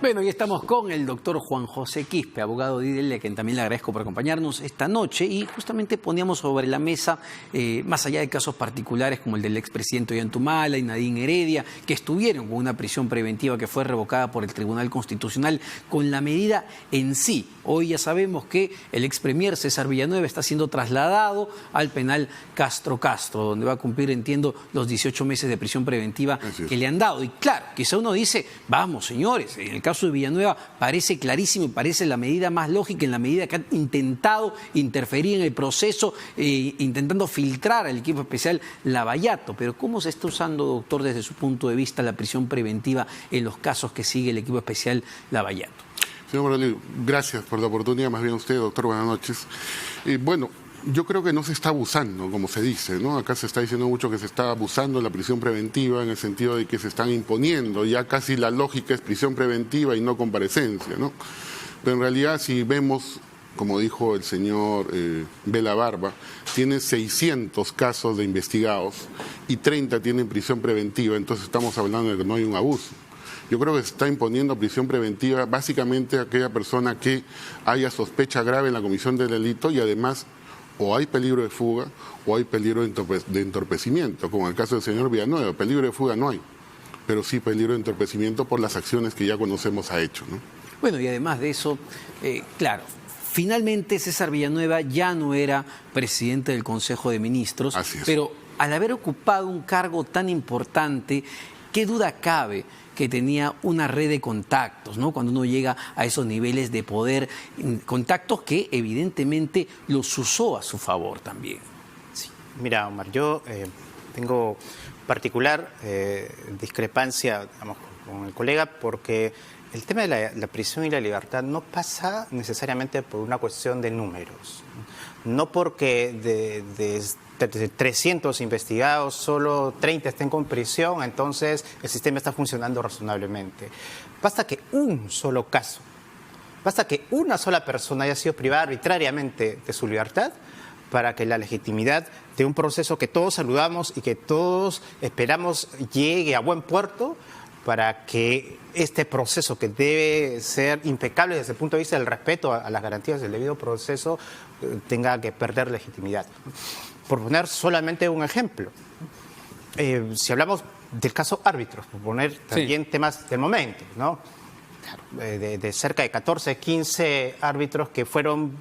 Bueno, y estamos con el doctor Juan José Quispe, abogado de IDL, a quien también le agradezco por acompañarnos esta noche. Y justamente poníamos sobre la mesa, más allá de casos particulares como el del expresidente Ollanta y Nadine Heredia, que estuvieron con una prisión preventiva que fue revocada por el Tribunal Constitucional, con la medida en sí. Hoy ya sabemos que el expremier César Villanueva está siendo trasladado al penal Castro Castro, donde va a cumplir, entiendo, los 18 meses de prisión preventiva que le han dado. Y claro, quizá uno dice, vamos señores, en el caso de Villanueva parece clarísimo y parece la medida más lógica en la medida que han intentado interferir en el proceso, intentando filtrar al equipo especial Lavallato. Pero ¿cómo se está usando, doctor, desde su punto de vista la prisión preventiva en los casos que sigue el equipo especial Lavallato? Señor Morales, gracias por la oportunidad. Más bien usted, doctor, buenas noches. Bueno, yo creo que no se está abusando, como se dice, ¿no? Acá se está diciendo mucho que se está abusando de la prisión preventiva en el sentido de que se están imponiendo. Ya casi la lógica es prisión preventiva y no comparecencia, ¿no? Pero en realidad, si vemos, como dijo el señor Vela Barba, tiene 600 casos de investigados y 30 tienen prisión preventiva, entonces estamos hablando de que no hay un abuso. Yo creo que se está imponiendo prisión preventiva básicamente a aquella persona que haya sospecha grave en la comisión del delito y además o hay peligro de fuga o hay peligro de entorpecimiento, como en el caso del señor Villanueva. Peligro de fuga no hay, pero sí peligro de entorpecimiento por las acciones que ya conocemos ha hecho, ¿no? Bueno, y además de eso, claro, finalmente César Villanueva ya no era presidente del Consejo de Ministros, pero al haber ocupado un cargo tan importante, ¿qué duda cabe que tenía una red de contactos, ¿no? Cuando uno llega a esos niveles de poder, contactos que evidentemente los usó a su favor también? Sí. Mira, Omar, yo tengo particular discrepancia, digamos, con el colega, porque el tema de la prisión y la libertad no pasa necesariamente por una cuestión de números. No porque de 300 investigados, solo 30 estén con prisión, entonces el sistema está funcionando razonablemente. Basta que un solo caso, basta que una sola persona haya sido privada arbitrariamente de su libertad para que la legitimidad de un proceso que todos saludamos y que todos esperamos llegue a buen puerto, para que este proceso, que debe ser impecable desde el punto de vista del respeto a las garantías del debido proceso, tenga que perder legitimidad. Por poner solamente un ejemplo, si hablamos del caso árbitros, por poner también temas del momento, ¿no? De cerca de 14, 15 árbitros que fueron,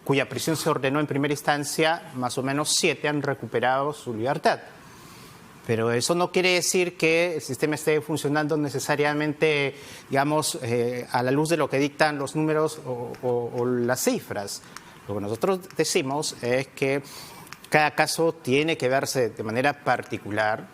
cuya prisión se ordenó en primera instancia, más o menos 7 han recuperado su libertad. Pero eso no quiere decir que el sistema esté funcionando necesariamente, digamos, a la luz de lo que dictan los números o las cifras. Lo que nosotros decimos es que cada caso tiene que verse de manera particular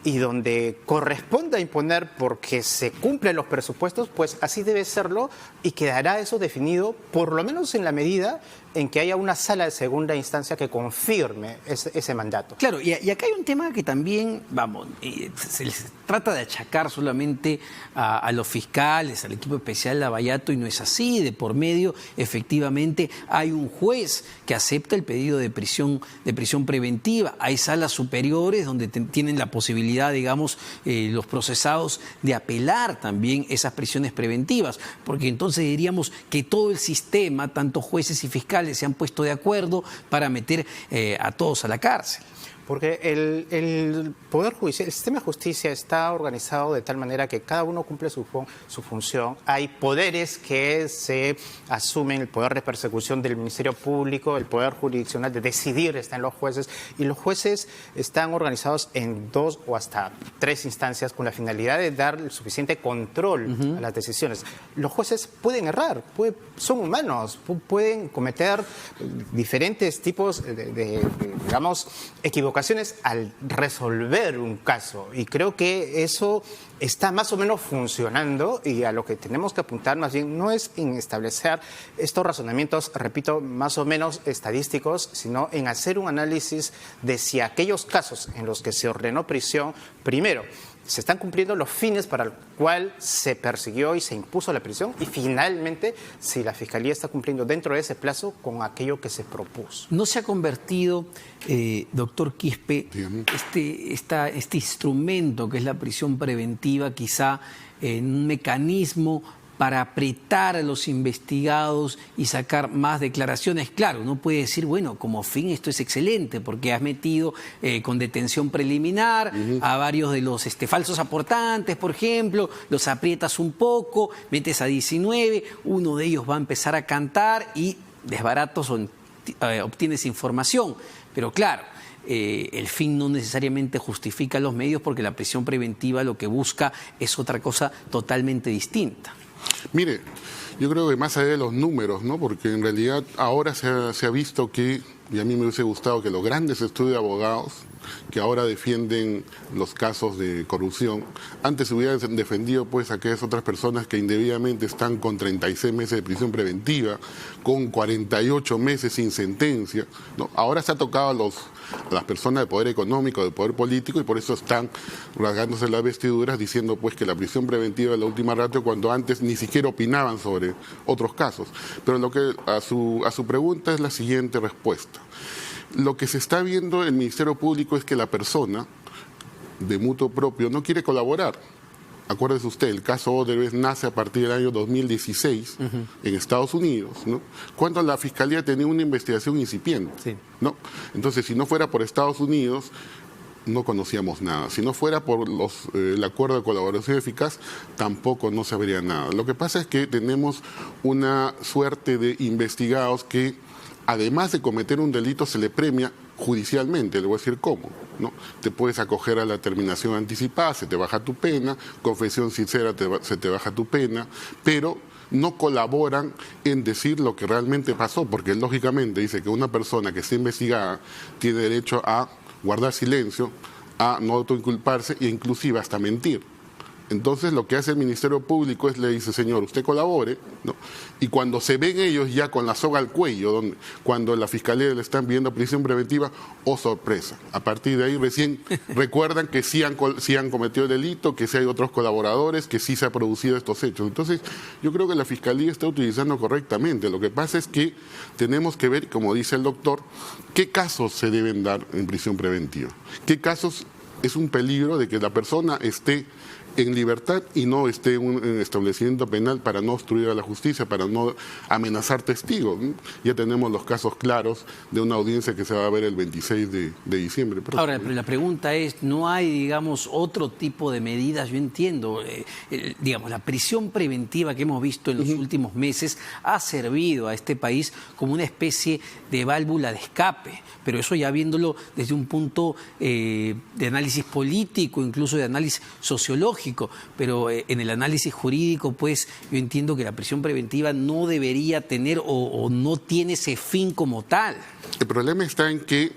y donde corresponda imponer porque se cumplen los presupuestos, pues así debe serlo y quedará eso definido, por lo menos en la medida en que haya una sala de segunda instancia que confirme ese mandato. Claro, y acá hay un tema que también, vamos, se les trata de achacar solamente a los fiscales, al equipo especial Lavallato, y no es así. De por medio, efectivamente, hay un juez que acepta el pedido de prisión preventiva. Hay salas superiores donde tienen la posibilidad, digamos, los procesados de apelar también esas prisiones preventivas, porque entonces diríamos que todo el sistema, tanto jueces y fiscales, se han puesto de acuerdo para meter a todos a la cárcel. Porque el Poder Judicial, el sistema de justicia está organizado de tal manera que cada uno cumple su función. Hay poderes que se asumen, el poder de persecución del Ministerio Público, el poder jurisdiccional de decidir está en los jueces, y los jueces están organizados en 2 o hasta 3 instancias con la finalidad de dar el suficiente control a las decisiones. Los jueces pueden errar, son humanos, pueden cometer diferentes tipos de digamos, equivocaciones al resolver un caso, y creo que eso está más o menos funcionando, y a lo que tenemos que apuntar más bien no es en establecer estos razonamientos, repito, más o menos estadísticos, sino en hacer un análisis de si aquellos casos en los que se ordenó prisión, primero, se están cumpliendo los fines para el cual se persiguió y se impuso la prisión, y finalmente si la Fiscalía está cumpliendo dentro de ese plazo con aquello que se propuso. ¿No se ha convertido, doctor Quispe, este instrumento que es la prisión preventiva quizá en un mecanismo para apretar a los investigados y sacar más declaraciones. Claro, uno puede decir, bueno, como fin esto es excelente porque has metido con detención preliminar a varios de los falsos aportantes, por ejemplo, los aprietas un poco, metes a 19, uno de ellos va a empezar a cantar y desbaratos obtienes información. Pero claro, el fin no necesariamente justifica los medios porque la prisión preventiva lo que busca es otra cosa totalmente distinta. Mire, yo creo que más allá de los números, ¿no? Porque en realidad ahora se ha visto que, y a mí me hubiese gustado que los grandes estudios de abogados que ahora defienden los casos de corrupción, antes se hubieran defendido pues aquellas otras personas que indebidamente están con 36 meses de prisión preventiva, con 48 meses sin sentencia, ¿no? Ahora se ha tocado a las personas de poder económico, de poder político, y por eso están rasgándose las vestiduras diciendo pues que la prisión preventiva es la última ratio, cuando antes ni siquiera opinaban sobre otros casos. Pero lo que a su pregunta es la siguiente respuesta. Lo que se está viendo en el Ministerio Público es que la persona de mutuo propio no quiere colaborar. Acuérdese usted, el caso Odebrecht nace a partir del año 2016 en Estados Unidos, ¿no? Cuando la Fiscalía tenía una investigación incipiente, Sí. ¿no? Entonces, si no fuera por Estados Unidos, no conocíamos nada. Si no fuera por el acuerdo de colaboración eficaz, tampoco no sabría nada. Lo que pasa es que tenemos una suerte de investigados que, además de cometer un delito, se le premia judicialmente. Le voy a decir cómo, ¿no? Te puedes acoger a la terminación anticipada, se te baja tu pena, confesión sincera, se te baja tu pena, pero no colaboran en decir lo que realmente pasó, porque lógicamente dice que una persona que esté investigada tiene derecho a guardar silencio, a no autoinculparse e inclusive hasta mentir. Entonces lo que hace el Ministerio Público es le dice, señor, usted colabore, ¿no? Y cuando se ven ellos ya con la soga al cuello, cuando la Fiscalía le están pidiendo prisión preventiva, oh sorpresa, a partir de ahí recién recuerdan que sí han cometido el delito, que sí hay otros colaboradores, que sí se han producido estos hechos. Entonces yo creo que la Fiscalía está utilizando correctamente. Lo que pasa es que tenemos que ver, como dice el doctor, qué casos se deben dar en prisión preventiva, qué casos es un peligro de que la persona esté en libertad y no esté en un establecimiento penal para no obstruir a la justicia, para no amenazar testigos, ¿no? Ya tenemos los casos claros de una audiencia que se va a ver el 26 de diciembre. Ahora, pero la pregunta es, ¿no hay, digamos, otro tipo de medidas? Yo entiendo, digamos, la prisión preventiva que hemos visto en los últimos meses ha servido a este país como una especie de válvula de escape, pero eso ya viéndolo desde un punto de análisis político, incluso de análisis sociológico. Pero en el análisis jurídico, pues yo entiendo que la prisión preventiva no debería tener o no tiene ese fin como tal. El problema está en que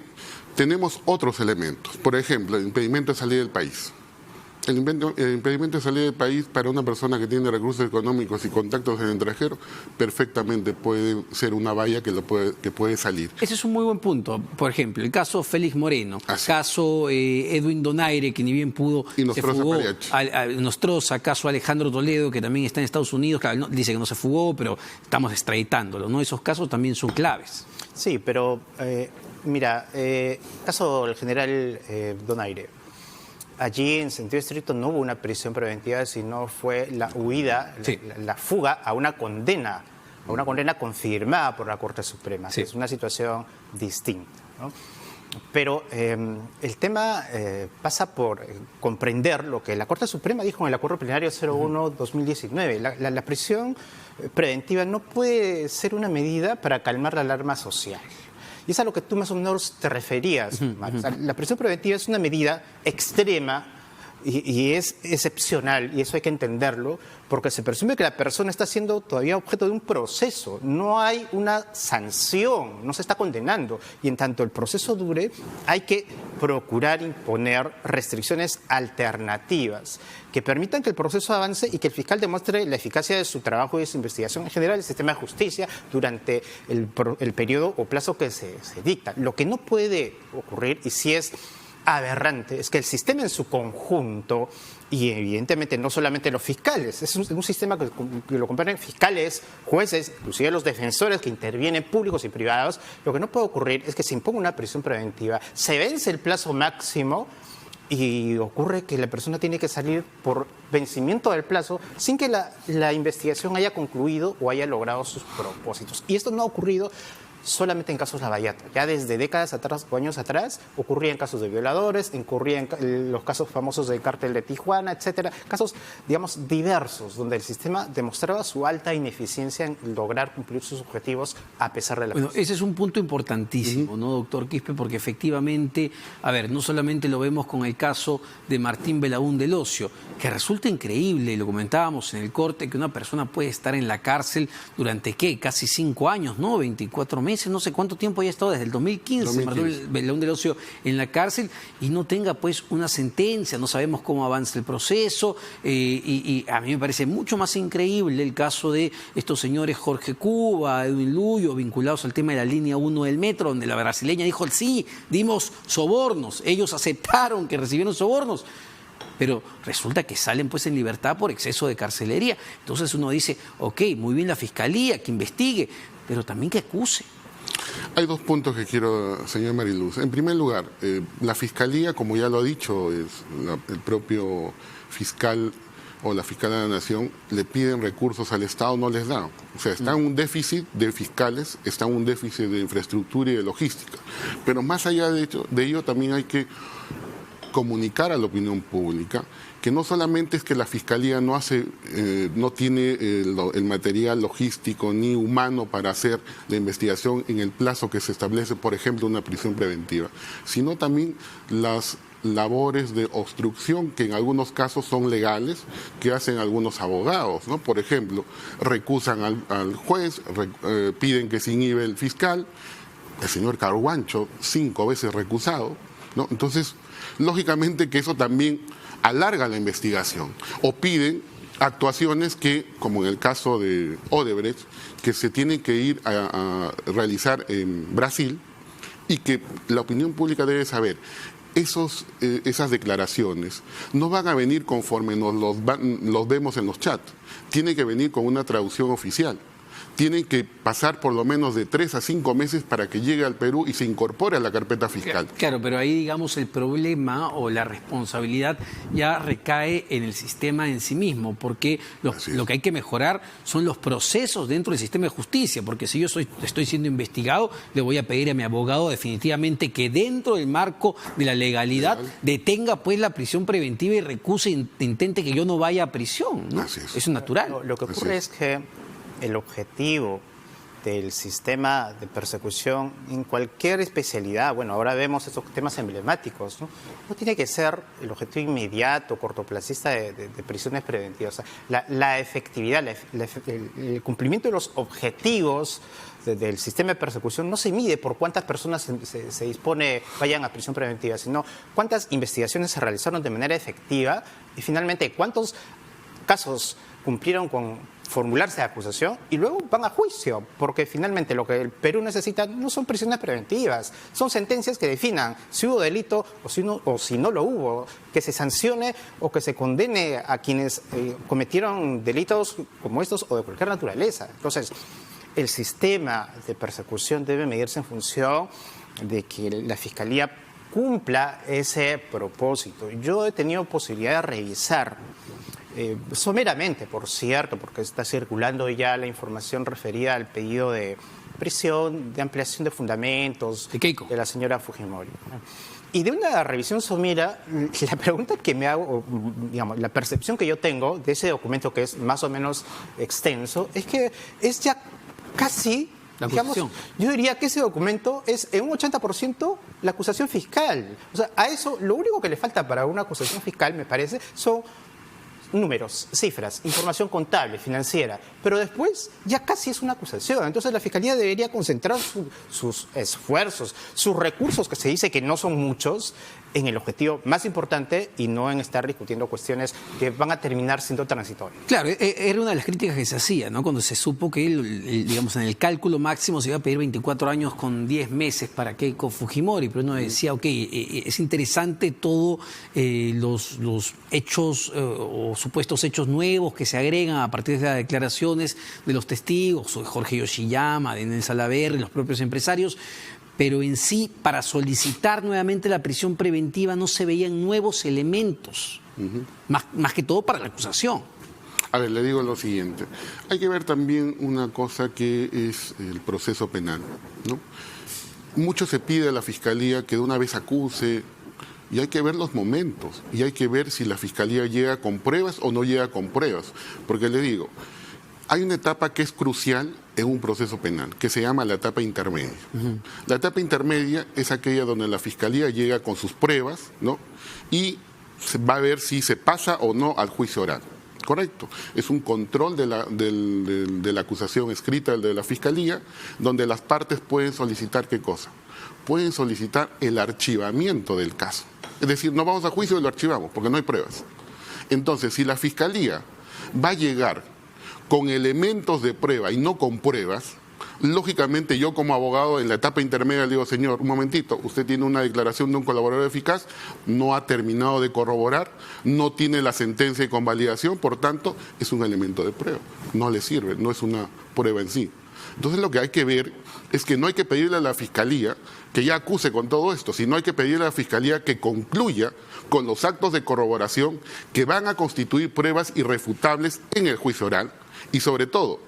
tenemos otros elementos. Por ejemplo, el impedimento de salir del país. El impedimento de salir del país para una persona que tiene recursos económicos y contactos en el extranjero perfectamente puede ser una valla que puede salir. Ese es un muy buen punto. Por ejemplo, el caso Félix Moreno, caso Edwin Donaire, que ni bien pudo, y se fugó, Nostroza, caso Alejandro Toledo, que también está en Estados Unidos, claro, dice que no se fugó, pero estamos extraditándolo, ¿no? Esos casos también son claves. Sí, pero mira, caso del general Donaire. Allí, en sentido estricto, no hubo una prisión preventiva, sino fue la huida, sí, la fuga a una condena confirmada por la Corte Suprema. Sí. Es una situación distinta, ¿no? Pero el tema pasa por comprender lo que la Corte Suprema dijo en el Acuerdo Plenario 01-2019. La prisión preventiva no puede ser una medida para calmar la alarma social. Y es a lo que tú más o menos te referías, Mario. O sea, la prisión preventiva es una medida extrema y es excepcional, y eso hay que entenderlo, porque se presume que la persona está siendo todavía objeto de un proceso. No hay una sanción, no se está condenando. Y en tanto el proceso dure, hay que procurar imponer restricciones alternativas que permitan que el proceso avance y que el fiscal demuestre la eficacia de su trabajo y de su investigación en general, el sistema de justicia, durante el periodo o plazo que se dicta. Lo que no puede ocurrir, y si es aberrante, es que el sistema en su conjunto, y evidentemente no solamente los fiscales, es un sistema que lo componen fiscales, jueces, inclusive los defensores que intervienen, públicos y privados. Lo que no puede ocurrir es que se imponga una prisión preventiva, se vence el plazo máximo y ocurre que la persona tiene que salir por vencimiento del plazo sin que la investigación haya concluido o haya logrado sus propósitos. Y esto no ha ocurrido solamente en casos Lavallato. Ya desde décadas atrás o años atrás ocurría en casos de violadores, ocurría en los casos famosos del cártel de Tijuana, etcétera. Casos, digamos, diversos, donde el sistema demostraba su alta ineficiencia en lograr cumplir sus objetivos a pesar de la Bueno, ese es un punto importantísimo, ¿no, doctor Quispe? Porque efectivamente, a ver, no solamente lo vemos con el caso de Martín Belaún del Ocio, que resulta increíble, y lo comentábamos en el corte, que una persona puede estar en la cárcel durante, ¿qué? Casi 5 años, ¿no? 24 meses. No sé cuánto tiempo haya estado, desde el 2015, Martín Belaún del Ocio en la cárcel, y no tenga pues una sentencia, no sabemos cómo avanza el proceso, y a mí me parece mucho más increíble el caso de estos señores Jorge Cuba, Edwin Luyo, vinculados al tema de la línea 1 del metro, donde la brasileña dijo, sí, dimos sobornos, ellos aceptaron que recibieron sobornos, pero resulta que salen pues en libertad por exceso de carcelería. Entonces uno dice, ok, muy bien la fiscalía, que investigue, pero también que acuse. Hay 2 puntos que quiero, señor Mariluz. En primer lugar, la Fiscalía, como ya lo ha dicho el propio fiscal o la fiscal de la Nación, le piden recursos al Estado, no les da. O sea, está en un déficit de fiscales, está en un déficit de infraestructura y de logística. Pero más allá de ello también hay que comunicar a la opinión pública que no solamente es que la Fiscalía no tiene el material logístico ni humano para hacer la investigación en el plazo que se establece, por ejemplo, una prisión preventiva, sino también las labores de obstrucción que en algunos casos son legales, que hacen algunos abogados, ¿no? Por ejemplo, recusan al juez, piden que se inhibe el fiscal, el señor Carguancho, 5 veces recusado, ¿no? Entonces, lógicamente que eso también alarga la investigación, o piden actuaciones que, como en el caso de Odebrecht, que se tienen que ir a realizar en Brasil, y que la opinión pública debe saber. Esas declaraciones no van a venir conforme nos los vemos en los chats, tiene que venir con una traducción oficial. Tienen que pasar por lo menos de 3 a 5 meses para que llegue al Perú y se incorpore a la carpeta fiscal. Claro, pero ahí, digamos, el problema o la responsabilidad ya recae en el sistema en sí mismo, porque lo que hay que mejorar son los procesos dentro del sistema de justicia, porque si yo estoy siendo investigado, le voy a pedir a mi abogado definitivamente que dentro del marco de la legalidad detenga pues la prisión preventiva y recuse, intente que yo no vaya a prisión, ¿no? Así es. Eso es natural. Lo que ocurre es que el objetivo del sistema de persecución en cualquier especialidad, bueno, ahora vemos estos temas emblemáticos, no tiene que ser el objetivo inmediato, cortoplacista de prisiones preventivas. O sea, la efectividad, el cumplimiento de los objetivos del sistema de persecución no se mide por cuántas personas se dispone vayan a prisión preventiva, sino cuántas investigaciones se realizaron de manera efectiva y finalmente cuántos casos cumplieron con formularse de acusación y luego van a juicio, porque finalmente lo que el Perú necesita no son prisiones preventivas, son sentencias que definan si hubo delito o si no lo hubo, que se sancione o que se condene a quienes cometieron delitos como estos o de cualquier naturaleza. Entonces, el sistema de persecución debe medirse en función de que la Fiscalía cumpla ese propósito. Yo he tenido posibilidad de revisar someramente, por cierto, porque está circulando ya la información referida al pedido de prisión, de ampliación de fundamentos de la señora Fujimori. Y de una revisión somera, la pregunta que me hago, digamos, la percepción que yo tengo de ese documento, que es más o menos extenso, es que es ya casi, digamos, yo diría que ese documento es en un 80% la acusación fiscal. O sea, a eso lo único que le falta para una acusación fiscal, me parece, son números, cifras, información contable, financiera, pero después ya casi es una acusación. Entonces la Fiscalía debería concentrar sus esfuerzos, sus recursos, que se dice que no son muchos, en el objetivo más importante y no en estar discutiendo cuestiones que van a terminar siendo transitorias. Claro, era una de las críticas que se hacía, ¿no? Cuando se supo que, digamos, en el cálculo máximo se iba a pedir 24 años con 10 meses para Keiko Fujimori, pero uno decía, ok, es interesante todo los hechos o supuestos hechos nuevos que se agregan a partir de las declaraciones de los testigos, de Jorge Yoshiyama, de Inés Salaverry, los propios empresarios, pero en sí, para solicitar nuevamente la prisión preventiva no se veían nuevos elementos, más que todo para la acusación. A ver, le digo lo siguiente. Hay que ver también una cosa que es el proceso penal, ¿no? Mucho se pide a la Fiscalía que de una vez acuse, y hay que ver los momentos, y hay que ver si la Fiscalía llega con pruebas o no llega con pruebas. Porque le digo, hay una etapa que es crucial en un proceso penal, que se llama la etapa intermedia. La etapa intermedia es aquella donde la Fiscalía llega con sus pruebas, ¿no? Y se va a ver si se pasa o no al juicio oral. Correcto. Es un control de la acusación escrita de la Fiscalía, donde las partes pueden solicitar ¿qué cosa? Pueden solicitar el archivamiento del caso. Es decir, no vamos a juicio y lo archivamos, porque no hay pruebas. Entonces, si la Fiscalía va a llegar con elementos de prueba y no con pruebas, lógicamente yo como abogado en la etapa intermedia le digo, señor, un momentito, usted tiene una declaración de un colaborador eficaz, no ha terminado de corroborar, no tiene la sentencia de convalidación, por tanto, es un elemento de prueba, no le sirve, no es una prueba en sí. Entonces lo que hay que ver es que no hay que pedirle a la Fiscalía que ya acuse con todo esto, sino hay que pedirle a la Fiscalía que concluya con los actos de corroboración que van a constituir pruebas irrefutables en el juicio oral y sobre todo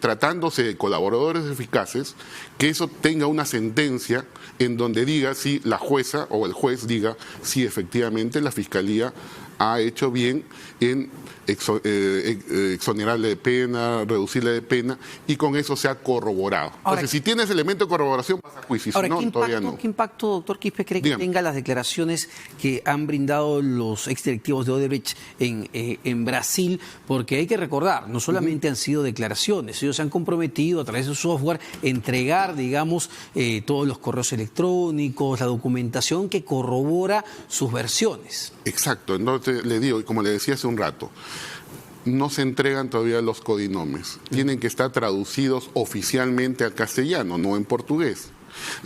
tratándose de colaboradores eficaces, que eso tenga una sentencia en donde diga si la jueza o el juez diga si efectivamente la Fiscalía ha hecho bien en exonerarle de pena, reducirle de pena, y con eso se ha corroborado. Ahora, entonces, si tienes elemento de corroboración, vas a juicio, si no, todavía no. ¿Qué impacto, doctor Quispe, cree que tenga las declaraciones que han brindado los exdirectivos de Odebrecht en Brasil? Porque hay que recordar, no solamente han sido declaraciones, ellos se han comprometido a través de su software a entregar, digamos, todos los correos electrónicos, la documentación que corrobora sus versiones. Exacto, entonces le digo, y como le decía hace un rato, no se entregan todavía los codinomes, tienen que estar traducidos oficialmente al castellano, no en portugués.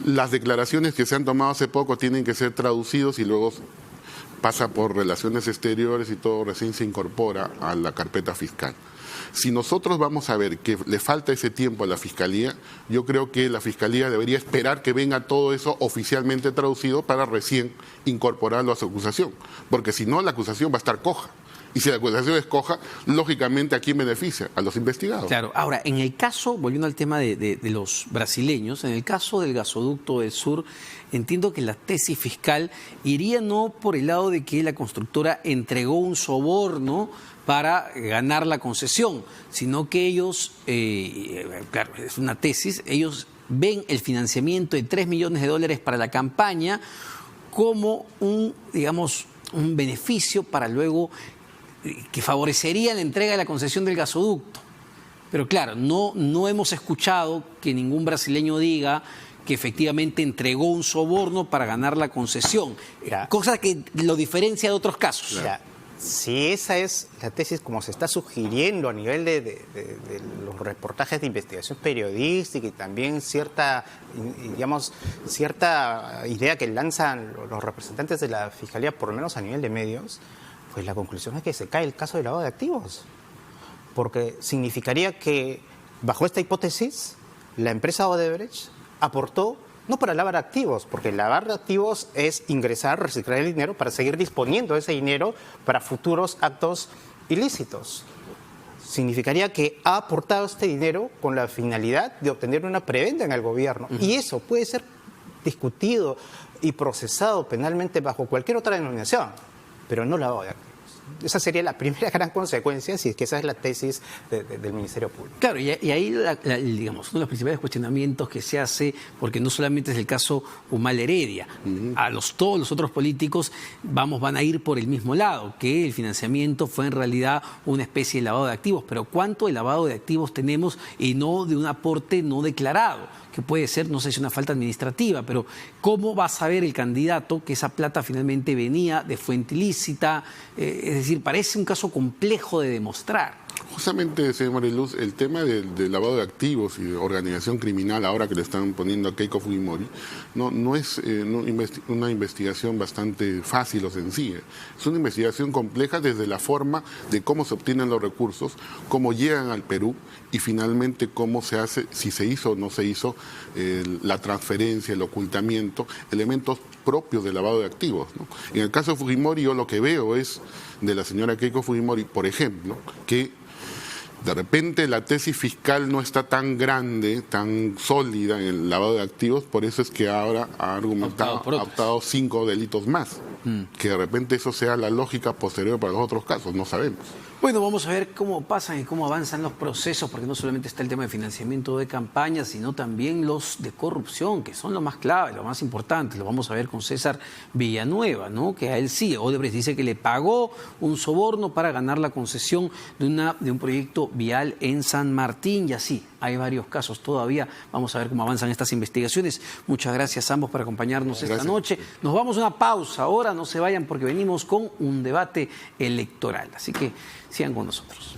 Las declaraciones que se han tomado hace poco tienen que ser traducidos y luego pasa por relaciones exteriores y todo recién se incorpora a la carpeta fiscal. Si nosotros vamos a ver que le falta ese tiempo a la Fiscalía, yo creo que la Fiscalía debería esperar que venga todo eso oficialmente traducido para recién incorporarlo a su acusación, porque si no la acusación va a estar coja. Y si la acusación es coja, lógicamente ¿a quién beneficia? A los investigados. Claro. Ahora, en el caso, volviendo al tema de los brasileños, en el caso del gasoducto del sur, entiendo que la tesis fiscal iría no por el lado de que la constructora entregó un soborno para ganar la concesión, sino que ellos, claro, es una tesis, ellos ven el financiamiento de $3 millones para la campaña como un beneficio para luego que favorecería la entrega de la concesión del gasoducto. Pero claro, no hemos escuchado que ningún brasileño diga que efectivamente entregó un soborno para ganar la concesión, cosa que lo diferencia de otros casos. Mira, si esa es la tesis como se está sugiriendo a nivel de los reportajes de investigación periodística y también cierta idea que lanzan los representantes de la Fiscalía, por lo menos a nivel de medios, pues la conclusión es que se cae el caso de lavado de activos. Porque significaría que, bajo esta hipótesis, la empresa Odebrecht aportó no para lavar activos, porque lavar activos es ingresar, reciclar el dinero para seguir disponiendo de ese dinero para futuros actos ilícitos. Significaría que ha aportado este dinero con la finalidad de obtener una prebenda en el gobierno. Y eso puede ser discutido y procesado penalmente bajo cualquier otra denominación, pero no lavado de activos. Esa sería la primera gran consecuencia, si es que esa es la tesis del Ministerio Público. Claro, y ahí, digamos, uno de los principales cuestionamientos que se hace, porque no solamente es el caso Humala Heredia, todos los otros políticos van a ir por el mismo lado, que el financiamiento fue en realidad una especie de lavado de activos, pero ¿cuánto de lavado de activos tenemos y no de un aporte no declarado? Que puede ser, no sé si una falta administrativa, pero ¿cómo va a saber el candidato que esa plata finalmente venía de fuente ilícita? Es decir, parece un caso complejo de demostrar. Justamente, señor Mariluz, el tema del lavado de activos y de organización criminal, ahora que le están poniendo a Keiko Fujimori, no es una investigación bastante fácil o sencilla. Es una investigación compleja desde la forma de cómo se obtienen los recursos, cómo llegan al Perú y finalmente cómo se hace, si se hizo o no se hizo, la transferencia, el ocultamiento, elementos propios del lavado de activos, ¿no? En el caso de Fujimori, yo lo que veo es de la señora Keiko Fujimori, por ejemplo, que de repente la tesis fiscal no está tan grande, tan sólida en el lavado de activos, por eso es que ahora ha argumentado, ha optado 5 delitos más. Que de repente eso sea la lógica posterior para los otros casos, no sabemos. Bueno, vamos a ver cómo pasan y cómo avanzan los procesos, porque no solamente está el tema de financiamiento de campañas, sino también los de corrupción, que son lo más clave, lo más importante. Lo vamos a ver con César Villanueva, ¿no? Que a él sí, Odebrecht dice que le pagó un soborno para ganar la concesión de un proyecto vial en San Martín, y así hay varios casos todavía. Vamos a ver cómo avanzan estas investigaciones. Muchas gracias a ambos por acompañarnos esta noche. Nos vamos a una pausa ahora, no se vayan porque venimos con un debate electoral. Así que sigan con nosotros.